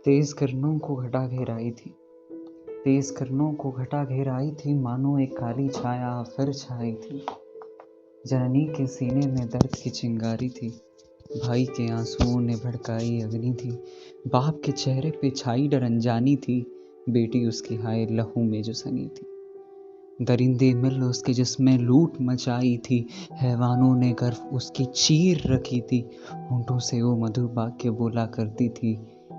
तेज किरणों को घटा घेर आई थी। तेज किरणों को घटा घेर आई थी, मानो एक काली छाया फिर छाई थी। जननी के सीने में दर्द की चिंगारी थी, भाई के आंसुओं ने भड़काई अग्नि थी। बाप के चेहरे पे छाई डर अनजानी थी, बेटी उसकी हाय लहू में जो सनी थी। दरिंदे मिल उसके जिसमें लूट मचाई थी, हैवानों ने गर्व उसकी चीर रखी थी। होंठों से वो मधुर वाक्य बोला करती थी,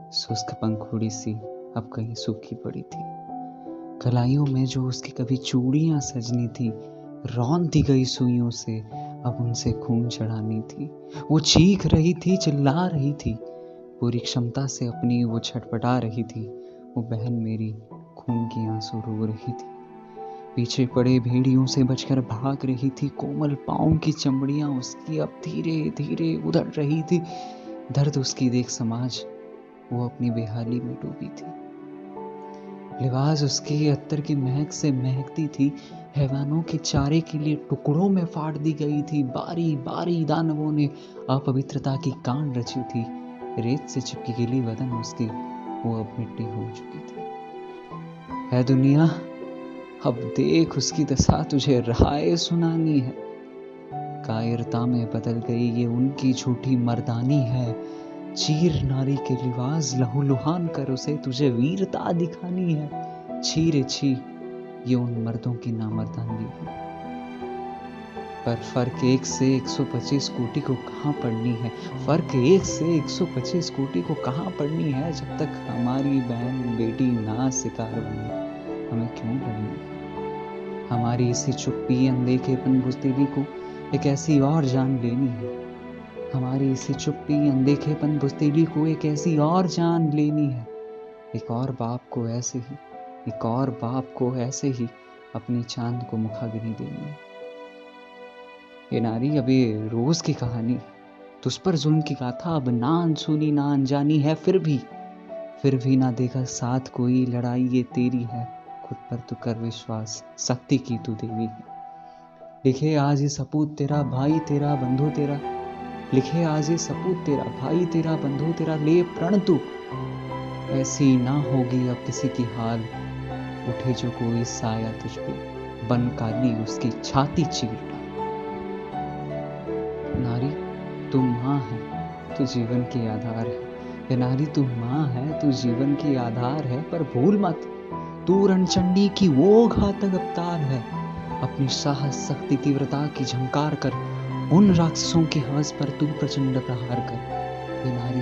शुष्क पंखुड़ी सी अब कहीं सूखी पड़ी थी। कलाइयों में जो उसकी कभी चूड़ियां सजनी थी, रौंद दी गई सुइयों से अब उनसे खून चढ़ानी थी। वो चीख रही थी, चिल्ला रही थी, पूरी क्षमता से अपनी वो छटपटा रही थी। वो बहन मेरी खून की आंसू रो रही थी, पीछे पड़े भेड़ियों से बचकर भाग रही थी। कोमल पाँव की चमड़ियां उसकी अब धीरे धीरे उधड़ रही थी। दर्द उसकी देख समाज वो अपनी बेहाली में डूबी थी। लिबास उसकी अत्तर की महक से महकती थी, हैवानों के चारे के लिए टुकड़ों में फाड़ दी गई थी। बारी बारी दानवों ने अपवित्रता की कांड रची थी। रेत से चिपकी गिली बदन उसकी वो अब मिट्टी हो चुकी थी। है दुनिया, अब देख उसकी दशा तुझे राय सुनानी है। कायरता में बदल गई ये उनकी झूठी मर्दानी है। चीर नारी के लिबास लहूलुहान कर उसे तुझे वीरता दिखानी है। छी रे छी, ये उन मर्दों की नामर्दानी है। पर फर्क 1 से 125 कोटि को कहाँ पड़नी है। फर्क 1 से 125 कोटि को कहाँ पड़नी है। जब तक हमारी बहन बेटी ना शिकार बने, हमें क्यों लड़नी है। हमारी इसी चुप्पी अनदेखेपन बुज़दिली को एक ऐसी और जान लेनी है। हमारी इसी चुप्पी अनदेखेपन बुज़दिली को एक ऐसी और जान लेनी है। एक और बाप को ऐसे ही, एक और बाप को ऐसे ही अपनी चांद को मुखाग्नि देनी है। ये नारी अभी रोज की कहानी है, तुझ पर जुल्म की गाथा अब ना अनसुनी ना अनजानी है। फिर भी ना देखा साथ कोई, लड़ाई ये तेरी है। खुद पर तू कर विश्वास, शक्ति की तू देवी है। लिखे आज ये सपूत तेरा भाई तेरा बंधु तेरा, लिखे आज ये सपूत तेरा भाई तेरा बंधु तेरा। ले प्रण तू, ऐसी ना होगी अब किसी की हाल। उठे जो कोई साया तुझ पे, बन काली उसकी छाती चीर डाल। नारी तू माँ है, तू जीवन की आधार है। ये नारी तू माँ है, तू जीवन की आधार है। पर भूल मत, तू रणचंडी की वो घातक अवतार है। अपनी साहस शक्ति तीव्रता की झंकार कर, उन राक्षसों के हवस पर तू प्रचंड प्रहार कर। ये नारी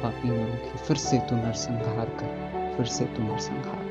पापी नरों की फिर से तू नरसंहार कर, फिर से तू नरसंहार।